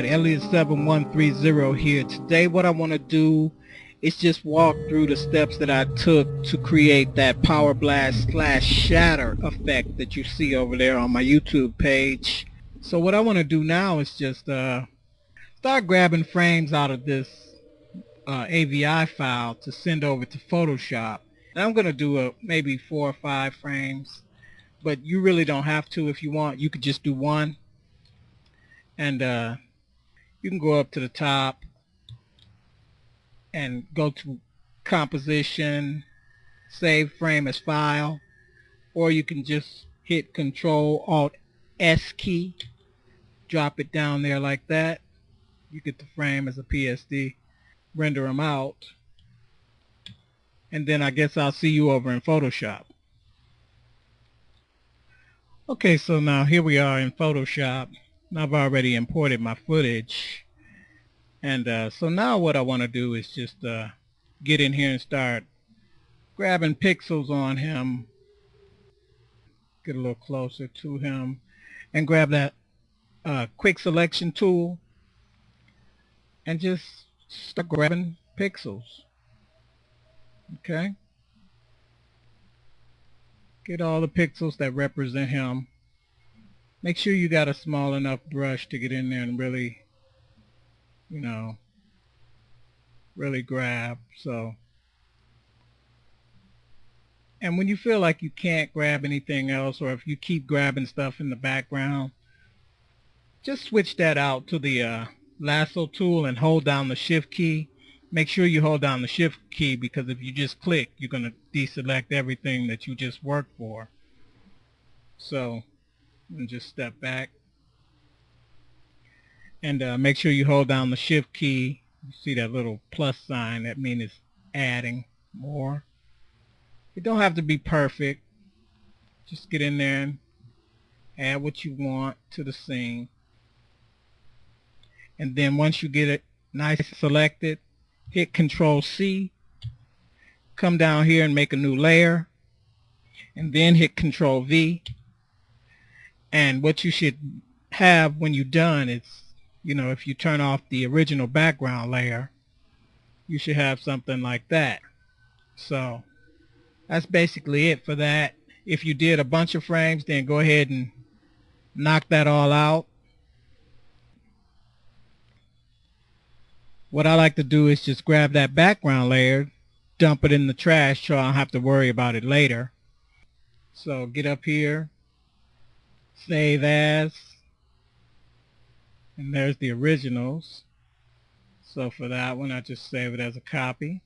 Alright, Elliot7130 here. Today what I want to do is just walk through the steps that I took to create that Power Blast / Shatter effect that you see over there on my YouTube page. So what I want to do now is just start grabbing frames out of this AVI file to send over to Photoshop. And I'm going to do maybe 4 or 5 frames, but you really don't have to. If you want, you could just do one. And you can go up to the top and go to composition, save frame as file, or you can just hit Control Alt S key, drop it down there like that. You get the frame as a PSD, render them out, and then I guess I'll see you over in Photoshop. Okay, so now here we are in Photoshop. I've already imported my footage. And so now what I want to do is just get in here and start grabbing pixels on him. Get a little closer to him and grab that quick selection tool and just start grabbing pixels. Okay? Get all the pixels that represent him. Make sure you got a small enough brush to get in there and really, you know, really grab. So, and when you feel like you can't grab anything else, or if you keep grabbing stuff in the background, just switch that out to the lasso tool and hold down the shift key. Make sure you hold down the shift key, because if you just click, you're going to deselect everything that you just worked for. So, and just step back and make sure you hold down the shift key. You see that little plus sign, that means it's adding more. It don't have to be perfect. Just get in there and add what you want to the scene. And then once you get it nice selected, hit Control C, come down here and make a new layer, and then hit Control V. And what you should have when you're done is, you know, if you turn off the original background layer, you should have something like that. So that's basically it for that. If you did a bunch of frames, then go ahead and knock that all out. What I like to do is just grab that background layer, dump it in the trash so I don't have to worry about it later. So get up here, save as, and there's the originals. So for that one, I just save it as a copy.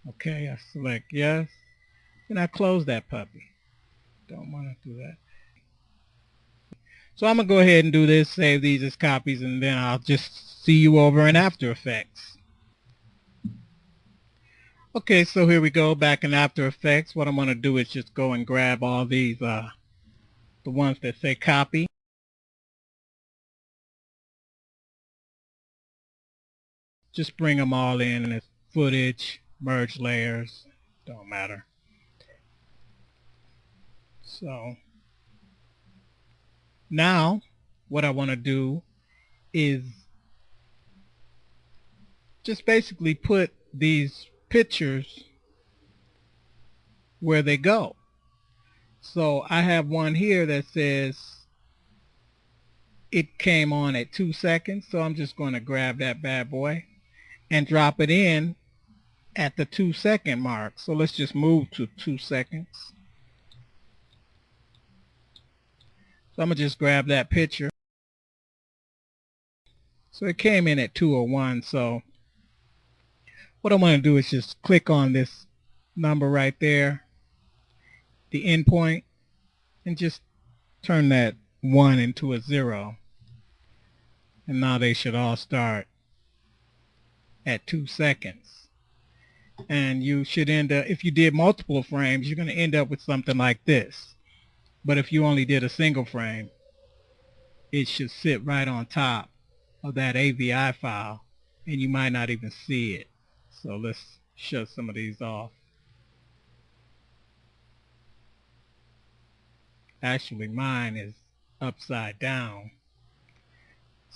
Okay, I select yes, and I close that puppy. Don't want to do that. So I'm going to go ahead and do this, save these as copies, and then I'll just see you over in After Effects. Okay, so here we go, back in After Effects. What I'm going to do is just go and grab all these, the ones that say copy. Just bring them all in as footage, merge layers, don't matter. So now what I want to do is just basically put these pictures where they go. So I have one here that says it came on at 2 seconds, so I'm just going to grab that bad boy and drop it in at the 2-second mark. So let's just move to 2 seconds. So I'm going to just grab that picture. So it came in at 201. So what I want to do is just click on this number right there, the endpoint, and just turn that 1 into a 0. And now they should all start at 2 seconds. And you should end up, if you did multiple frames, you're going to end up with something like this. But if you only did a single frame, it should sit right on top of that AVI file, and you might not even see it. So let's shut some of these off. Actually, mine is upside down.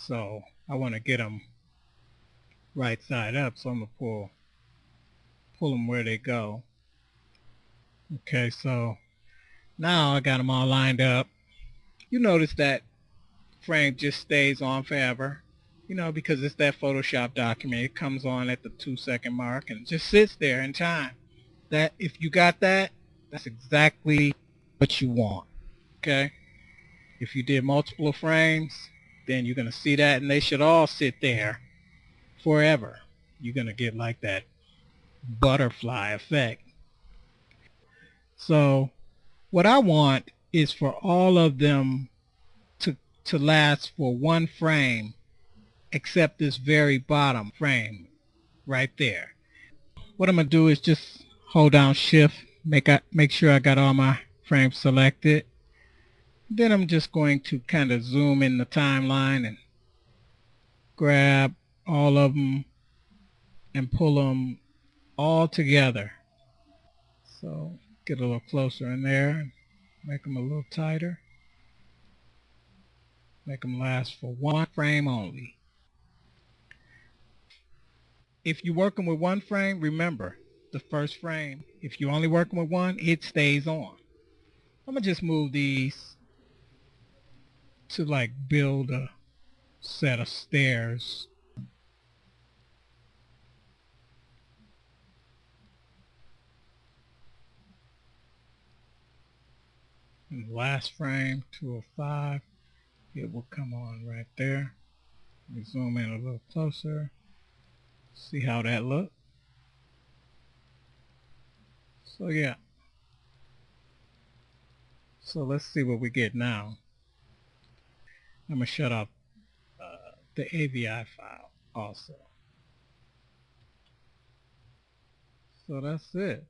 So I want to get them right side up, so I'm going to pull them where they go. Okay, so now I got them all lined up. You notice that frame just stays on forever, because it's that Photoshop document. It comes on at the 2-second mark and just sits there in time. That if you got that, that's exactly what you want. Okay? If you did multiple frames, then you're going to see that, and they should all sit there forever. You're going to get like that butterfly effect. So what I want is for all of them to last for one frame, except this very bottom frame right there. What I'm going to do is just hold down shift, make sure I got all my frames selected. Then I'm just going to kind of zoom in the timeline and grab all of them and pull them all together. So get a little closer in there and make them a little tighter. Make them last for one frame only. If you're working with one frame, remember the first frame. If you're only working with one, it stays on. I'm going to just move these to like build a set of stairs. And the last frame, 205, it will come on right there. Let me zoom in a little closer. See how that looks. So yeah. So let's see what we get now. I'm going to shut off the AVI file also. So that's it.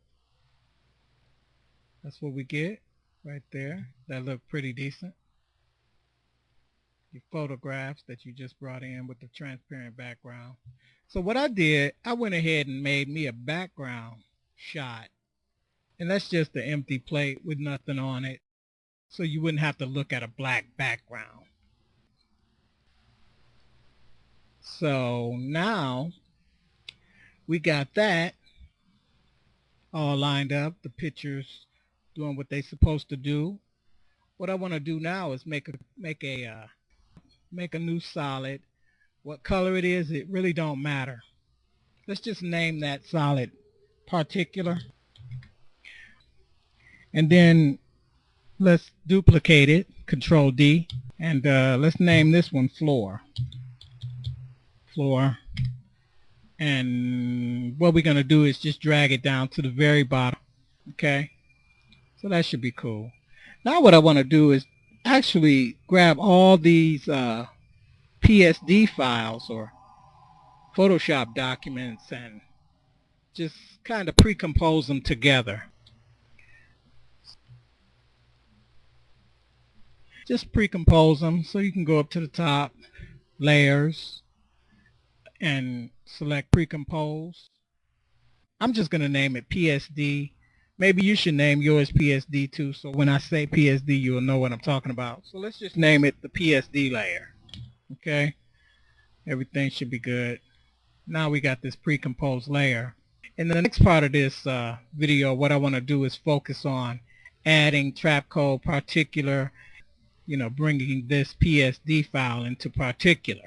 That's what we get right there. That looked pretty decent. Your photographs that you just brought in with the transparent background. So what I did, I went ahead and made me a background shot. And that's just an empty plate with nothing on it. So you wouldn't have to look at a black background. So now we got that all lined up. The pictures doing what they're supposed to do. What I want to do now is make a new solid. What color it is, it really don't matter. Let's just name that solid particular. And then let's duplicate it, Control D, and let's name this one floor. And what we're going to do is just drag it down to the very bottom. Okay, so that should be cool. Now what I want to do is actually grab all these PSD files or Photoshop documents and just kind of pre-compose them together. Just pre-compose them. So you can go up to the top, layers, and select pre-compose. I'm just going to name it PSD. Maybe you should name yours PSD too, so when I say PSD you'll know what I'm talking about. So let's just name it the PSD layer. Okay, everything should be good. Now we got this pre-composed layer. In the next part of this video, what I want to do is focus on adding trap code particular, bringing this PSD file into particular.